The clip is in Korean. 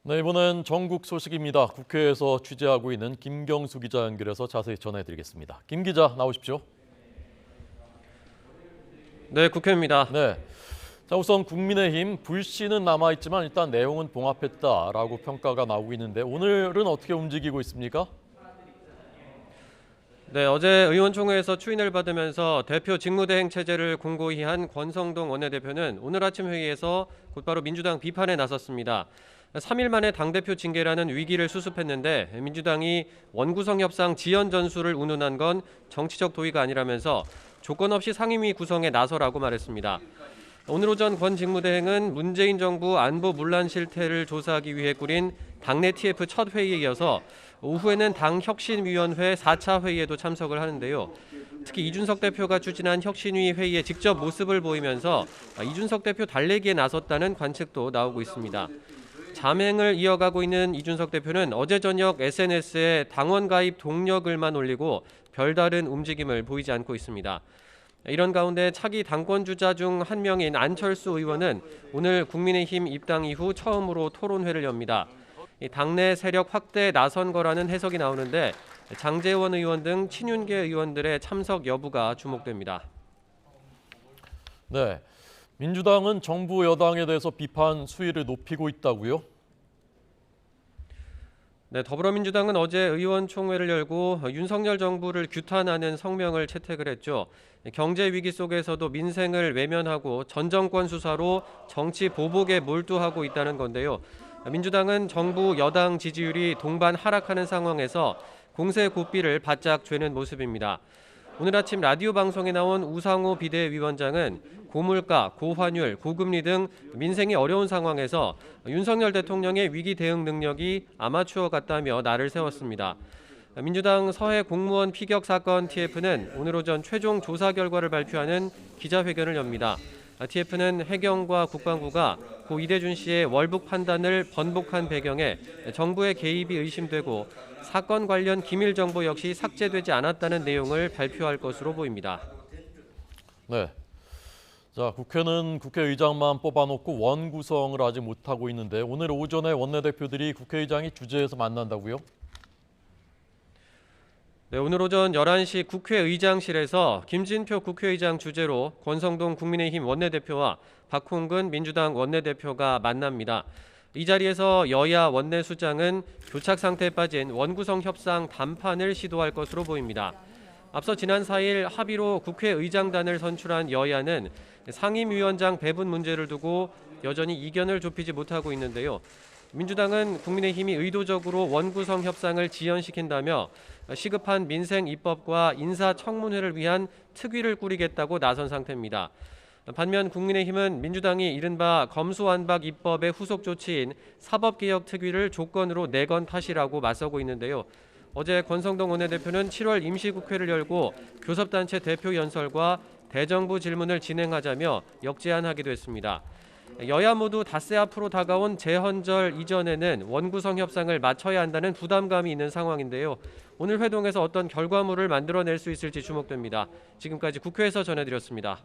네, 이번엔 전국 소식입니다. 국회에서 취재하고 있는 김경수 기자 연결해서 자세히 전해드리겠습니다. 김 기자 나오십시오. 네, 국회입니다. 네, 자 우선 국민의힘 불씨는 남아있지만 일단 내용은 봉합했다라고 평가가 나오고 있는데 오늘은 어떻게 움직이고 있습니까? 네, 어제 의원총회에서 추인을 받으면서 대표 직무대행 체제를 공고히 한 권성동 원내대표는 오늘 아침 회의에서 곧바로 민주당 비판에 나섰습니다. 3일 만에 당대표 징계라는 위기를 수습했는데 민주당이 원구성 협상 지연 전술을 운운한 건 정치적 도의가 아니라면서 조건 없이 상임위 구성에 나서라고 말했습니다. 오늘 오전 권 직무대행은 문재인 정부 안보 문란 실태를 조사하기 위해 꾸린 당내 TF 첫 회의에 이어서 오후에는 당 혁신위원회 4차 회의에도 참석을 하는데요. 특히 이준석 대표가 추진한 혁신위 회의에 직접 모습을 보이면서 이준석 대표 달래기에 나섰다는 관측도 나오고 있습니다. 잠행을 이어가고 있는 이준석 대표는 어제 저녁 SNS에 당원 가입 동력을만 올리고 별다른 움직임을 보이지 않고 있습니다. 이런 가운데 차기 당권 주자 중 한 명인 안철수 의원은 오늘 국민의힘 입당 이후 처음으로 토론회를 엽니다. 당내 세력 확대에 나선 거라는 해석이 나오는데 장제원 의원 등 친윤계 의원들의 참석 여부가 주목됩니다. 네, 민주당은 정부 여당에 대해서 비판 수위를 높이고 있다고요? 네, 더불어민주당은 어제 의원총회를 열고 윤석열 정부를 규탄하는 성명을 채택을 했죠. 경제 위기 속에서도 민생을 외면하고 전 정권 수사로 정치 보복에 몰두하고 있다는 건데요. 민주당은 정부 여당 지지율이 동반 하락하는 상황에서 공세 고삐를 바짝 죄는 모습입니다. 오늘 아침 라디오 방송에 나온 우상호 비대위원장은 고물가, 고환율, 고금리 등 민생이 어려운 상황에서 윤석열 대통령의 위기 대응 능력이 아마추어 같다며 날을 세웠습니다. 민주당 서해 공무원 피격 사건 TF는 오늘 오전 최종 조사 결과를 발표하는 기자회견을 엽니다. TF는 해경과 국방부가 고 이대준 씨의 월북 판단을 번복한 배경에 정부의 개입이 의심되고 사건 관련 기밀 정보 역시 삭제되지 않았다는 내용을 발표할 것으로 보입니다. 네. 자, 국회는 국회의장만 뽑아놓고 원구성을 아직 못하고 있는데 오늘 오전에 원내대표들이 국회의장이 주재해서 만난다고요? 네, 오늘 오전 11시 국회의장실에서 김진표 국회의장 주재로 권성동 국민의힘 원내대표와 박홍근 민주당 원내대표가 만납니다. 이 자리에서 여야 원내수장은 교착 상태에 빠진 원구성 협상 담판을 시도할 것으로 보입니다. 앞서 지난 4일 합의로 국회의장단을 선출한 여야는 상임위원장 배분 문제를 두고 여전히 이견을 좁히지 못하고 있는데요. 민주당은 국민의힘이 의도적으로 원구성 협상을 지연시킨다며 시급한 민생 입법과 인사청문회를 위한 특위를 꾸리겠다고 나선 상태입니다. 반면 국민의힘은 민주당이 이른바 검수완박 입법의 후속 조치인 사법개혁 특위를 조건으로 내건 탓이라고 맞서고 있는데요. 어제 권성동 원내대표는 7월 임시국회를 열고 교섭단체 대표 연설과 대정부 질문을 진행하자며 역제안하기도 했습니다. 여야 모두 닷새 앞으로 다가온 재헌절 이전에는 원구성 협상을 마쳐야 한다는 부담감이 있는 상황인데요. 오늘 회동에서 어떤 결과물을 만들어낼 수 있을지 주목됩니다. 지금까지 국회에서 전해드렸습니다.